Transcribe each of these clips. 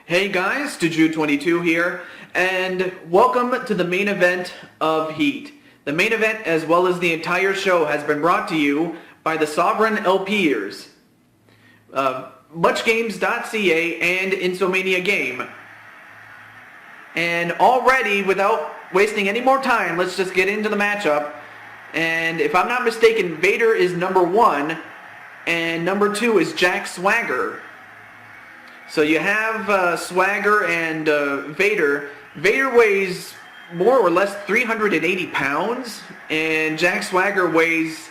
Hey guys, Juju22 here, and welcome to the main event of Heat. The main event, as well as the entire show, has been brought to you by the Sovereign LPers, MuchGames.ca, and Insomania Game. And already, without wasting any more time, let's just get into the matchup. And if I'm not mistaken, Vader is number 1, and number 2 is Jack Swagger. So you have Swagger and Vader. Vader weighs more or less 380 pounds, and Jack Swagger weighs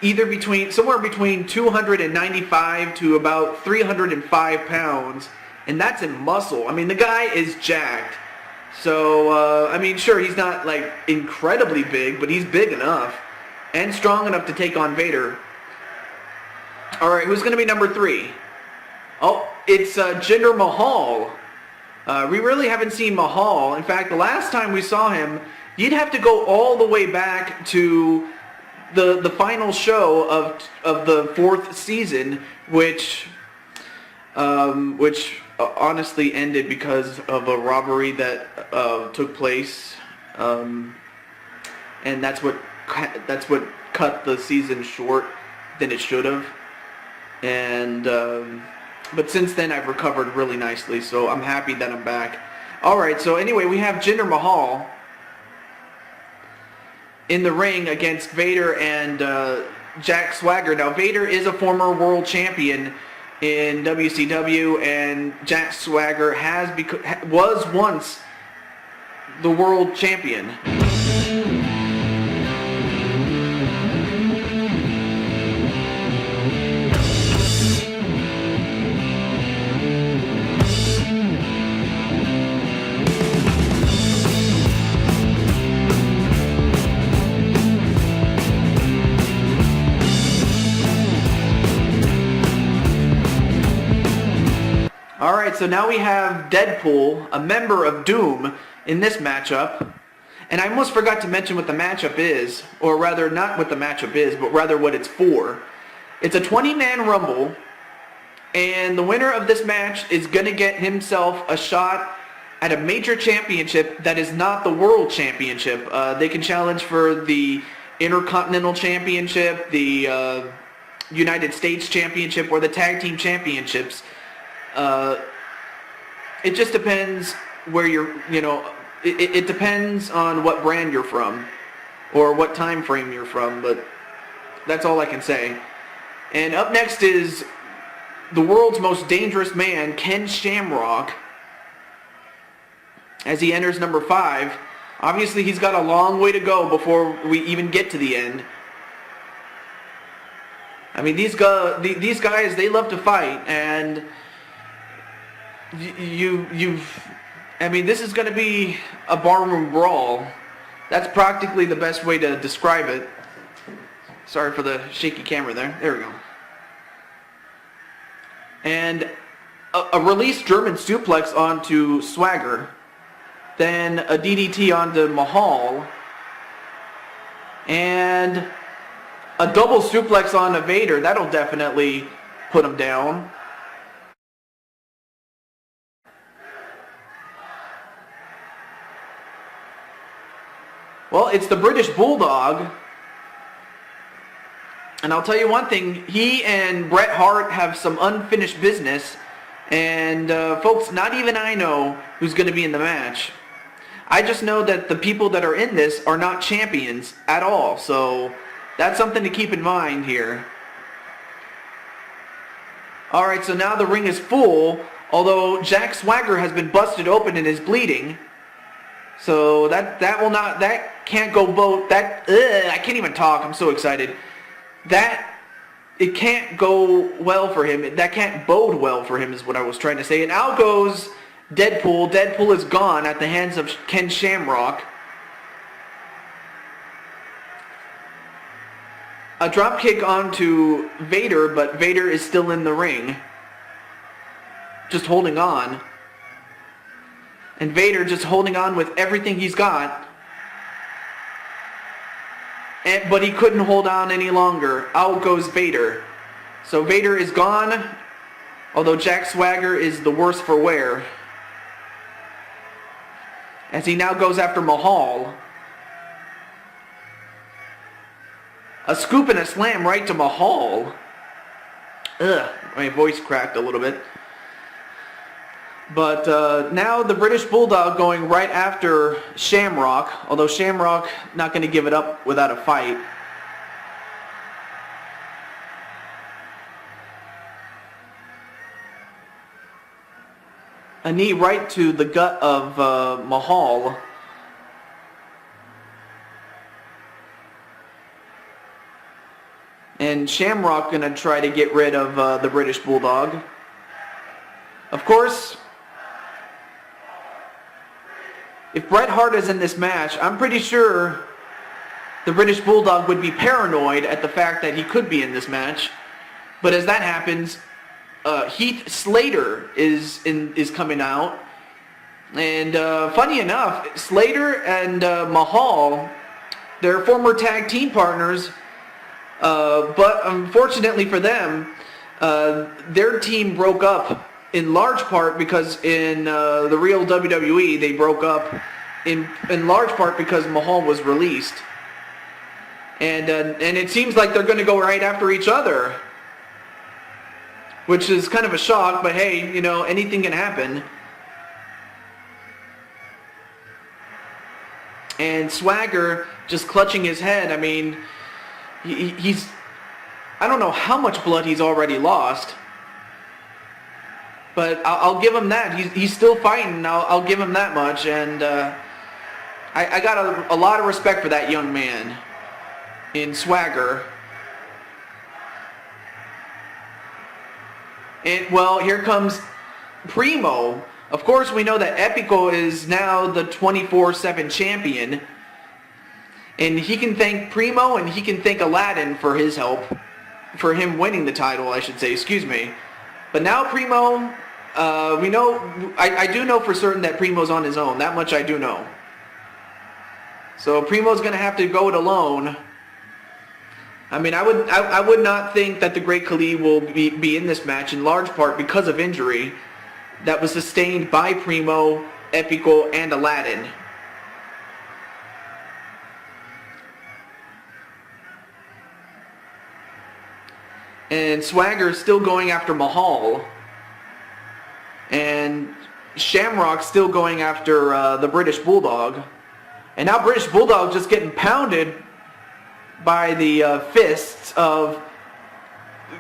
somewhere between 295 to about 305 pounds, and that's in muscle. I mean, the guy is jacked. So, I mean, sure, he's not like incredibly big, but he's big enough and strong enough to take on Vader. All right, who's going to be number 3? Oh, it's Jinder Mahal. We really haven't seen Mahal. In fact, the last time we saw him, you'd have to go all the way back to the final show of the 4th season, which honestly ended because of a robbery that took place, and that's what cut the season short than it should have. And but since then, I've recovered really nicely, so I'm happy that I'm back. Alright, so anyway, we have Jinder Mahal in the ring against Vader and Jack Swagger. Now, Vader is a former world champion in WCW, and Jack Swagger was once the world champion. Alright, so now we have Deadpool, a member of Doom, in this matchup. And I almost forgot to mention what the matchup is, or rather, not what the matchup is, but rather what it's for. It's a 20-man rumble, and the winner of this match is going to get himself a shot at a major championship that is not the World Championship. They can challenge for the Intercontinental Championship, the United States Championship, or the Tag Team Championships. It just depends where it depends on what brand you're from or what time frame you're from, but that's all I can say. And up next is the world's most dangerous man, Ken Shamrock, as he enters number 5. Obviously, he's got a long way to go before we even get to the end. I mean, these guys, they love to fight, and I mean, this is going to be a barroom brawl. That's practically the best way to describe it. Sorry for the shaky camera there. There we go. And a released German suplex onto Swagger. Then a DDT onto Mahal. And a double suplex onto Vader. That'll definitely put him down. Well, it's the British Bulldog, and I'll tell you one thing, he and Bret Hart have some unfinished business, and folks, not even I know who's going to be in the match. I just know that the people that are in this are not champions at all, so that's something to keep in mind here. Alright, so now the ring is full, although Jack Swagger has been busted open and is bleeding. So that can't go both. I can't even talk. I'm so excited. It can't go well for him. That can't bode well for him is what I was trying to say. And out goes Deadpool. Deadpool is gone at the hands of Ken Shamrock. A drop kick onto Vader, but Vader is still in the ring, just holding on. And Vader just holding on with everything he's got. But he couldn't hold on any longer. Out goes Vader. So Vader is gone. Although Jack Swagger is the worse for wear. As he now goes after Mahal. A scoop and a slam right to Mahal. Ugh, my voice cracked a little bit. But now the British Bulldog going right after Shamrock. Although Shamrock not going to give it up without a fight. A knee right to the gut of Mahal. And Shamrock gonna try to get rid of the British Bulldog. Of course, if Bret Hart is in this match, I'm pretty sure the British Bulldog would be paranoid at the fact that he could be in this match. But as that happens, Heath Slater is coming out, and funny enough, Slater and Mahal, they're former tag team partners, but unfortunately for them, their team broke up in large part because in the real WWE they broke up in large part because Mahal was released, and it seems like they're going to go right after each other. Which is kind of a shock, but hey, you know, anything can happen. And Swagger just clutching his head. I mean, he's... I don't know how much blood he's already lost. But I'll give him that. He's still fighting. I'll give him that much. And I got a lot of respect for that young man in Swagger. And, well, here comes Primo. Of course, we know that Epico is now the 24/7 champion. And he can thank Primo and he can thank Aladdin for his help. For him winning the title, I should say. Excuse me. But now Primo, we know... I do know for certain that Primo's on his own. That much I do know. So Primo's going to have to go it alone. I mean, I would not think that the Great Khali will be in this match in large part because of injury that was sustained by Primo, Epico, and Aladdin. And Swagger is still going after Mahal. And Shamrock still going after the British Bulldog. And now British Bulldog just getting pounded by the fists of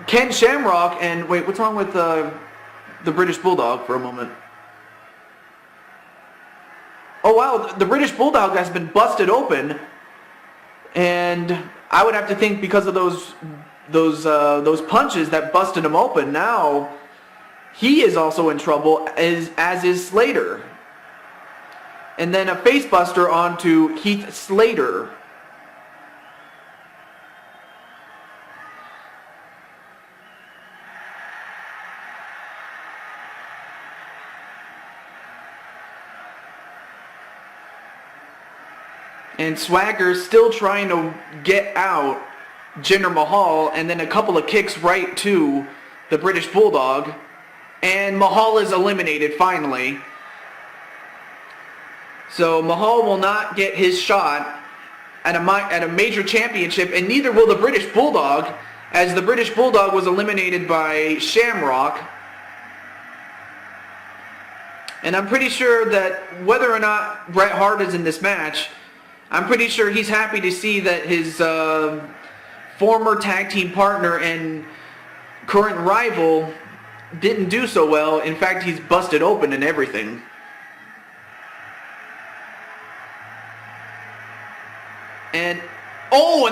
Ken Shamrock. And wait, what's wrong with the British Bulldog for a moment? Oh wow, the British Bulldog has been busted open, and I would have to think because of those punches that busted him open. Now he is also in trouble, as is Slater. And then a face buster onto Heath Slater. And Swagger's still trying to get out Jinder Mahal, and then a couple of kicks right to the British Bulldog. And Mahal is eliminated finally. So Mahal will not get his shot at a major championship, and neither will the British Bulldog, as the British Bulldog was eliminated by Shamrock. And I'm pretty sure that whether or not Bret Hart is in this match, I'm pretty sure he's happy to see that his former tag team partner and current rival didn't do so well. In fact, he's busted open and everything. And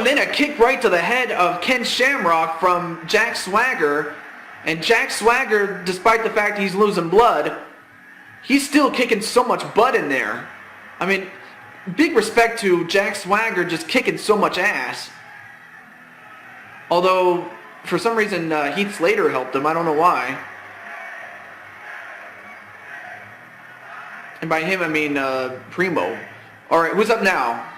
then a kick right to the head of Ken Shamrock from Jack Swagger. And Jack Swagger, despite the fact he's losing blood, he's still kicking so much butt in there. I mean, big respect to Jack Swagger just kicking so much ass. Although, for some reason, Heath Slater helped him. I don't know why. And by him, I mean Primo. Alright, who's up now?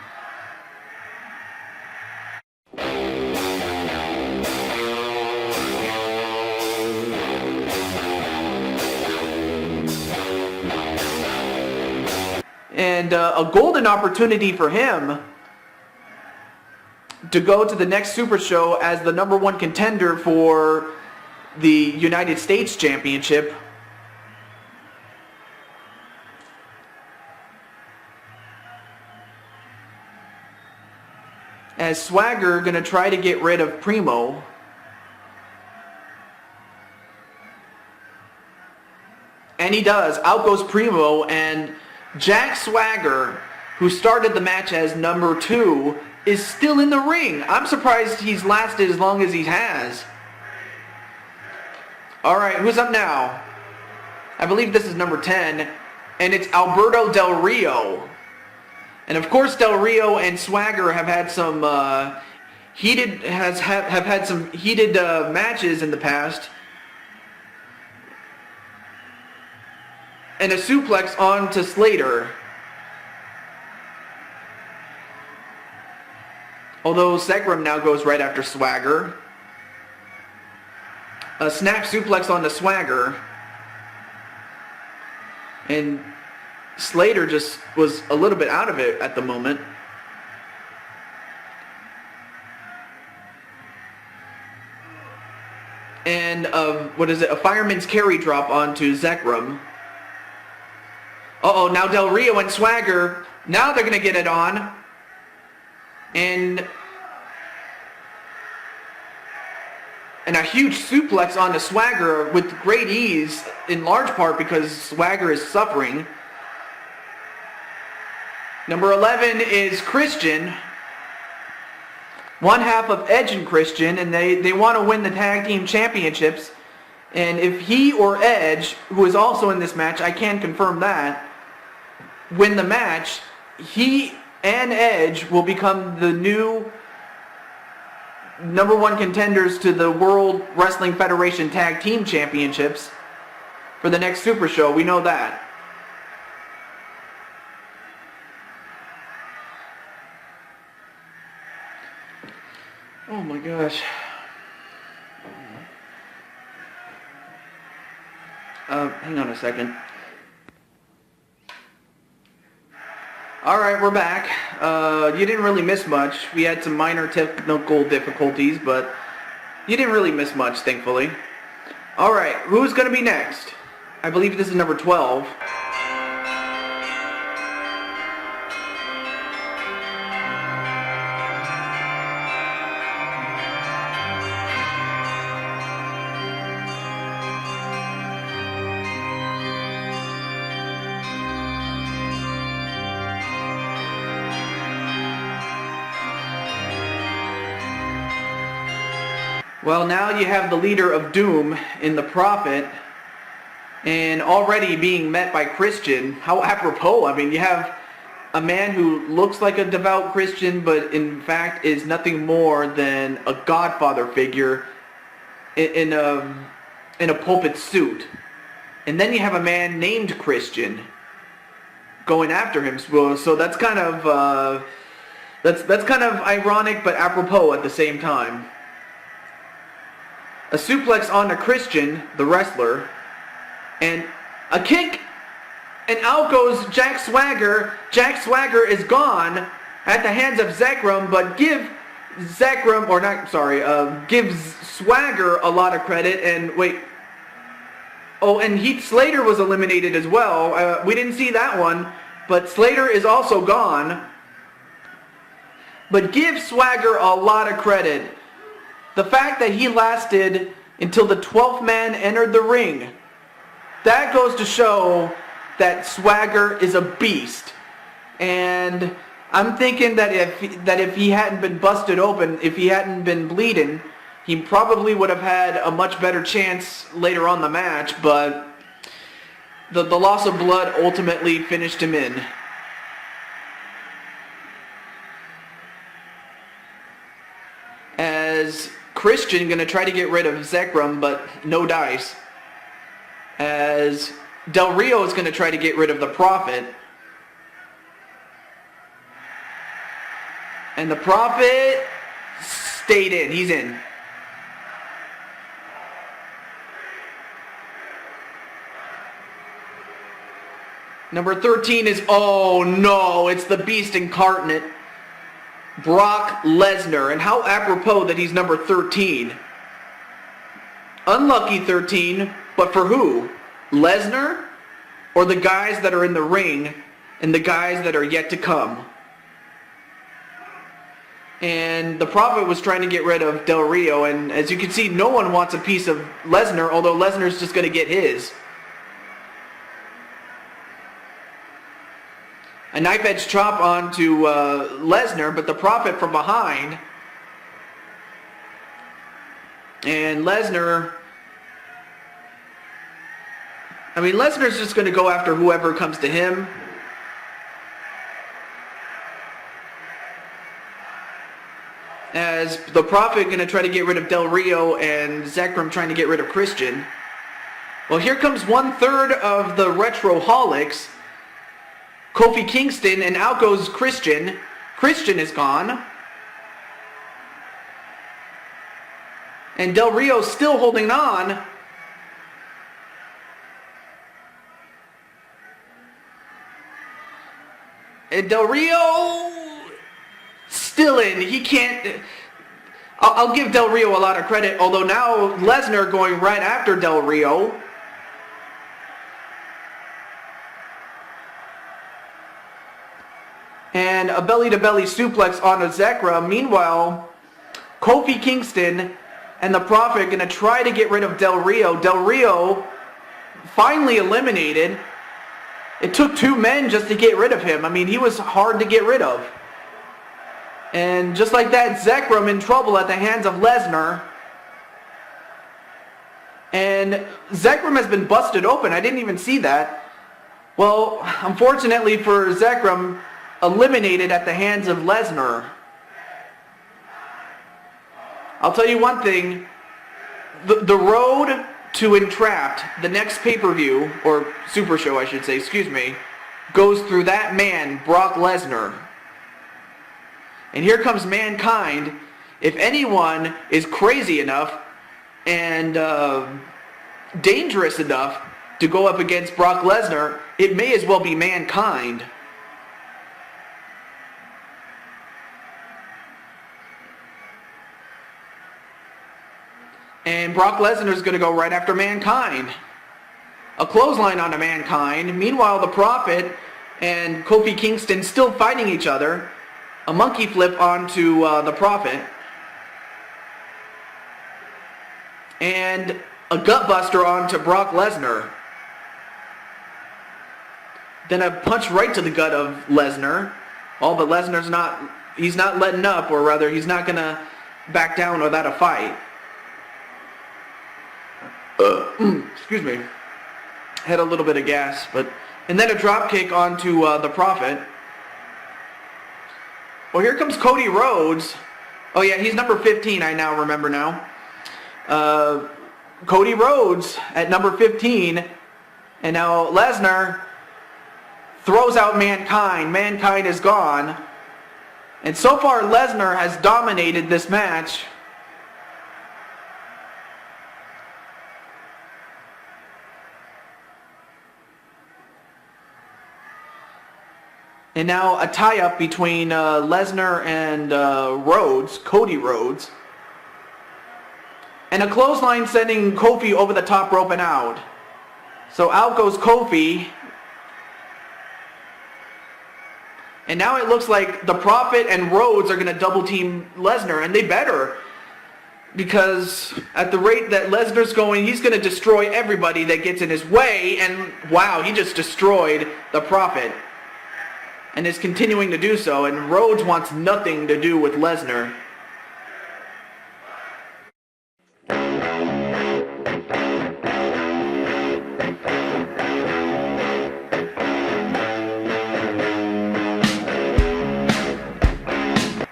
And a golden opportunity for him to go to the next Super Show as the #1 contender for the United States Championship. As Swagger gonna try to get rid of Primo. And he does. Out goes Primo, and Jack Swagger, who started the match as #2, is still in the ring. I'm surprised he's lasted as long as he has. Alright, who's up now? I believe this is number 10, and it's Alberto Del Rio. And of course Del Rio and Swagger have had some heated matches in the past. And a suplex on to Slater. Although Zekrom now goes right after Swagger. A snap suplex on to Swagger. And Slater just was a little bit out of it at the moment. And a fireman's carry drop onto Zekrom. Uh-oh, now Del Rio and Swagger, now they're going to get it on. And a huge suplex onto Swagger with great ease, in large part because Swagger is suffering. Number 11 is Christian. One half of Edge and Christian, and they want to win the tag team championships. And if he or Edge, who is also in this match, I can confirm that, win the match, he and Edge will become the new #1 contenders to the World Wrestling Federation Tag Team Championships for the next Super Show. We know that. Oh my gosh. Hang on a second. Alright, we're back. You didn't really miss much. We had some minor technical difficulties, but you didn't really miss much, thankfully. Alright, who's going to be next? I believe this is number 12. Well, now you have the leader of Doom in the Prophet, and already being met by Christian. How apropos. I mean, you have a man who looks like a devout Christian, but in fact is nothing more than a Godfather figure in a pulpit suit. And then you have a man named Christian going after him. So that's kind of that's kind of ironic, but apropos at the same time. A suplex onto Christian, the wrestler, and a kick, and out goes Jack Swagger. Jack Swagger is gone at the hands of Zekrom, but give Swagger a lot of credit. And wait, oh, and Heath Slater was eliminated as well. We didn't see that one, but Slater is also gone. But give Swagger a lot of credit. The fact that he lasted until the 12th man entered the ring, that goes to show that Swagger is a beast. And I'm thinking that if he hadn't been busted open, if he hadn't been bleeding, he probably would have had a much better chance later on the match, but the loss of blood ultimately finished him in. As Christian going to try to get rid of Zekrom, but no dice. As Del Rio is going to try to get rid of the Prophet. And the Prophet stayed in. He's in. Number 13 is, oh no, it's the Beast Incarnate, Brock Lesnar. And how apropos that he's number 13. Unlucky 13, but for who? Lesnar? Or the guys that are in the ring and the guys that are yet to come? And the Prophet was trying to get rid of Del Rio, and as you can see, no one wants a piece of Lesnar, although Lesnar's just going to get his. A knife edge chop onto Lesnar, but the Prophet from behind. And Lesnar, I mean, Lesnar's just going to go after whoever comes to him. As the Prophet going to try to get rid of Del Rio and Zekrom trying to get rid of Christian. Well, here comes 1/3 of the Retroholics. Kofi Kingston, and out goes Christian. Christian is gone. And Del Rio's still holding on. And Del Rio still in. He can't... I'll give Del Rio a lot of credit, although now Lesnar going right after Del Rio. And a belly-to-belly suplex onto Zekrom. Meanwhile, Kofi Kingston and the Prophet going to try to get rid of Del Rio. Del Rio finally eliminated. It took 2 men just to get rid of him. I mean, he was hard to get rid of. And just like that, Zekrom in trouble at the hands of Lesnar. And Zekrom has been busted open. I didn't even see that. Well, unfortunately for Zekrom, eliminated at the hands of Lesnar. I'll tell you one thing. The road to Entrapped, the next pay-per-view, or SuperShow I should say, excuse me, goes through that man, Brock Lesnar. And here comes Mankind. If anyone is crazy enough and dangerous enough to go up against Brock Lesnar, it may as well be Mankind. And Brock Lesnar is going to go right after Mankind. A clothesline onto Mankind. Meanwhile, the Prophet and Kofi Kingston still fighting each other. A monkey flip onto the Prophet. And a gutbuster onto Brock Lesnar. Then a punch right to the gut of Lesnar. Oh, but Lesnar's not, he's not letting up, or rather, he's not going to back down without a fight. Excuse me. Had a little bit of gas, but... And then a drop kick onto the Prophet. Well, here comes Cody Rhodes. Oh yeah, he's number 15, I now remember now. Cody Rhodes at number 15. And now Lesnar throws out Mankind. Mankind is gone. And so far, Lesnar has dominated this match. And now a tie-up between Lesnar and Rhodes, Cody Rhodes. And a clothesline sending Kofi over the top rope and out. So out goes Kofi. And now it looks like the Prophet and Rhodes are going to double team Lesnar, and they better. Because at the rate that Lesnar's going, he's going to destroy everybody that gets in his way. And wow, he just destroyed the Prophet. And is continuing to do so, and Rhodes wants nothing to do with Lesnar.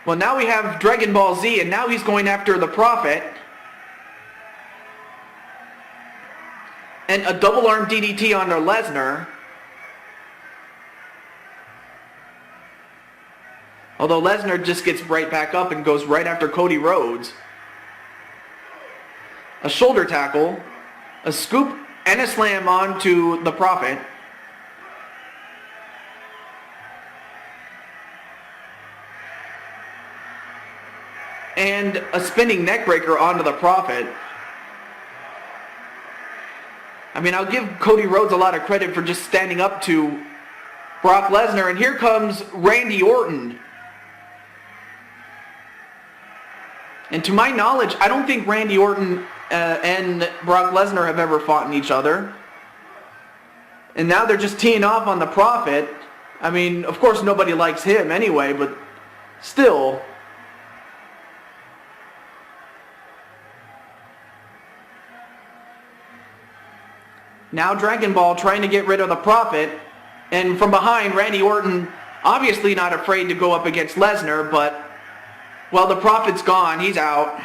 Well, now we have Dragon Ball Z, and now he's going after the Prophet. And a double arm DDT on Lesnar. Although Lesnar just gets right back up and goes right after Cody Rhodes. A shoulder tackle, a scoop, and a slam onto the Prophet. and a spinning neckbreaker onto the Prophet. I mean, I'll give Cody Rhodes a lot of credit for just standing up to Brock Lesnar, and here comes Randy Orton. And to my knowledge, I don't think Randy Orton and Brock Lesnar have ever fought each other. And now they're just teeing off on the Prophet. I mean, of course nobody likes him anyway, but still. Now Dragon Ball trying to get rid of the Prophet. And from behind, Randy Orton obviously not afraid to go up against Lesnar, but, well, the Prophet's gone. He's out.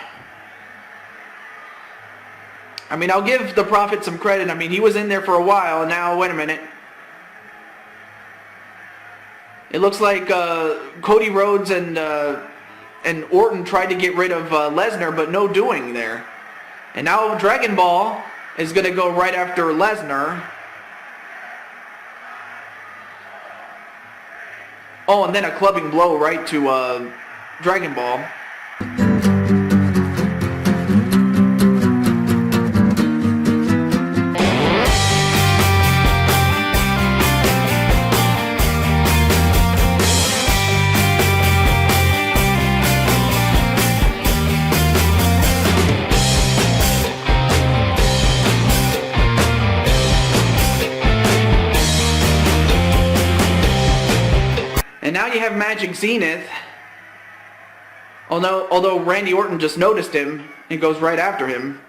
I mean, I'll give the Prophet some credit. I mean, he was in there for a while, and now, wait a minute. It looks like Cody Rhodes and Orton tried to get rid of Lesnar, but no doing there. And now Dragon Ball is going to go right after Lesnar. Oh, and then a clubbing blow right to Dragon Ball. And now you have MajicZenith. Although Randy Orton just noticed him and goes right after him.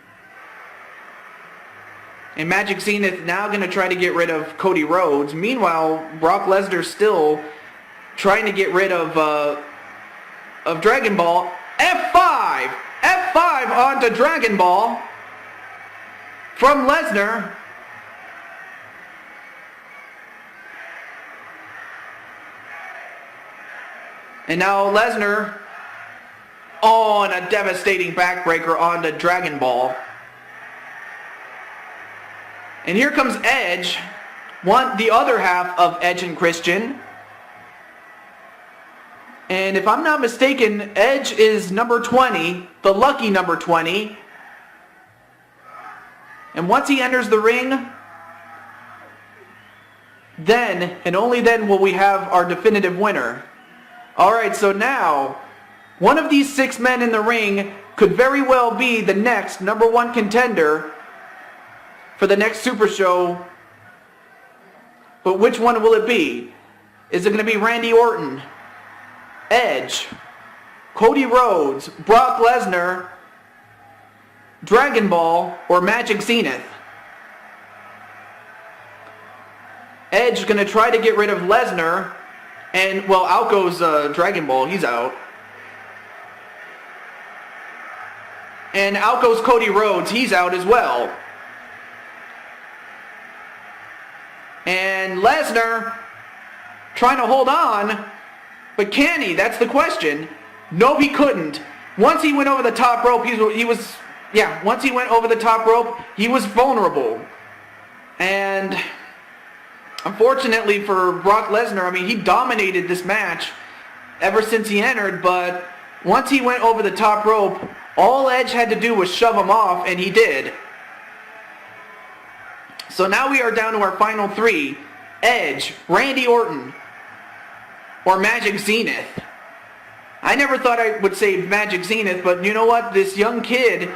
And MajicZenith now going to try to get rid of Cody Rhodes. Meanwhile, Brock Lesnar still trying to get rid of Dragon Ball. F5! F5 onto Dragon Ball from Lesnar. And now Lesnar, oh, and a devastating backbreaker onto Dragon Ball. And here comes Edge, the other half of Edge and Christian. And if I'm not mistaken, Edge is number 20, the lucky number 20. And once he enters the ring, then, and only then, will we have our definitive winner. Alright, so now, one of these 6 men in the ring could very well be the next number 1 contender for the next Super Show. But which one will it be? Is it going to be Randy Orton, Edge, Cody Rhodes, Brock Lesnar, Dragon Ball, or MajicZenith? Edge is going to try to get rid of Lesnar. And, well, out goes Dragon Ball. He's out. And out goes Cody Rhodes. He's out as well. And Lesnar trying to hold on. But can he? That's the question. No, he couldn't. Once he went over the top rope, once he went over the top rope, he was vulnerable. And unfortunately for Brock Lesnar, I mean, he dominated this match ever since he entered, but once he went over the top rope, all Edge had to do was shove him off, and he did. So now we are down to our final 3. Edge, Randy Orton, or MajicZenith. I never thought I would say MajicZenith, but you know what? This young kid,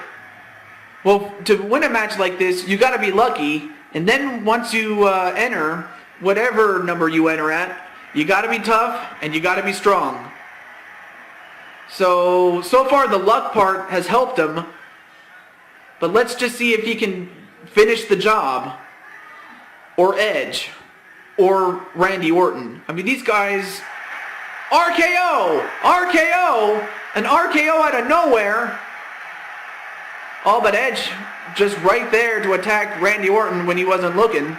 well, to win a match like this, you got to be lucky. And then once you enter, whatever number you enter at, you got to be tough and you got to be strong. So far the luck part has helped him. But let's just see if he can finish the job. Or Edge. Or Randy Orton. I mean, these guys... RKO! RKO! An RKO out of nowhere. Oh, but Edge just right there to attack Randy Orton when he wasn't looking.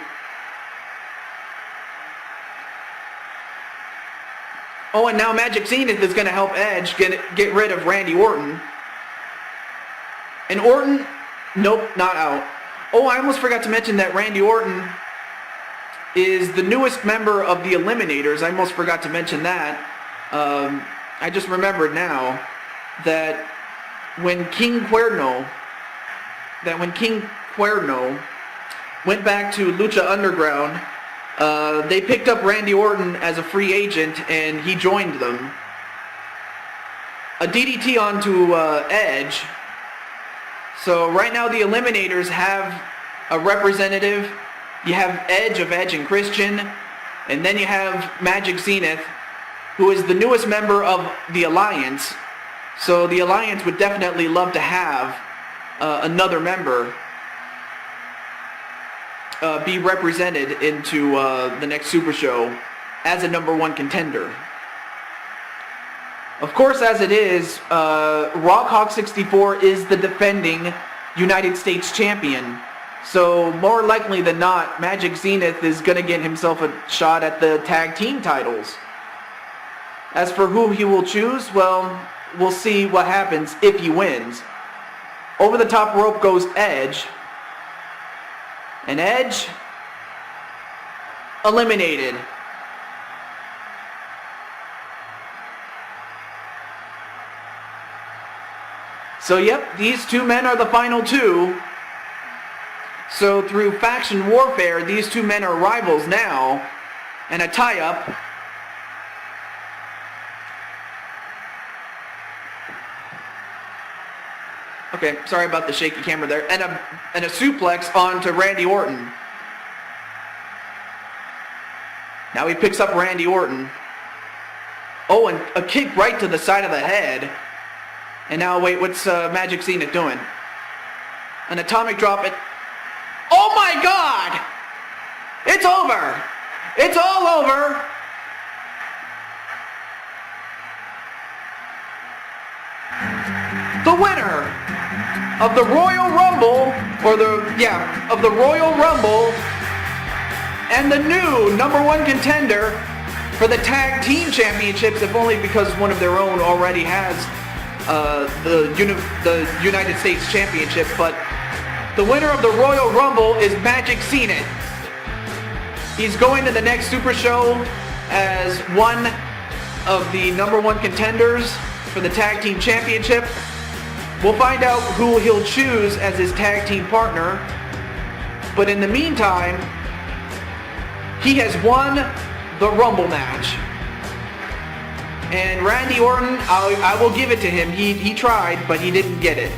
Oh, and now MajicZenith is going to help Edge get rid of Randy Orton. And Orton, nope, not out. Oh, I almost forgot to mention that Randy Orton is the newest member of the Eliminators. I almost forgot to mention that. I just remembered now that when King Cuerno went back to Lucha Underground, they picked up Randy Orton as a free agent, and he joined them. A DDT onto Edge. So right now the Eliminators have a representative. You have Edge of Edge and Christian, and then you have MajicZenith, who is the newest member of the Alliance. So the Alliance would definitely love to have another member be represented into the next Super Show as a #1 contender. Of course, as it is, Rockhawk 64 is the defending United States champion. So more likely than not, MajicZenith is going to get himself a shot at the tag team titles. As for who he will choose, well, we'll see what happens if he wins. Over the top rope goes Edge. And Edge eliminated. So yep, these two men are the final two. So through faction warfare, these two men are rivals now, and a tie-up. Okay, sorry about the shaky camera there. And a suplex onto Randy Orton. Now he picks up Randy Orton. Oh, and a kick right to the side of the head. And now, wait, what's MajicZenith doing? An atomic drop. Oh my God! It's over! It's all over! The winner of the Royal Rumble, of the Royal Rumble, and the new #1 contender for the Tag Team Championships, if only because one of their own already has the United States Championship, but the winner of the Royal Rumble is MajicZenith. He's going to the next Super Show as one of the #1 contenders for the Tag Team Championship. We'll find out who he'll choose as his tag team partner. But in the meantime, he has won the Rumble match. And Randy Orton, I will give it to him. He tried, but he didn't get it.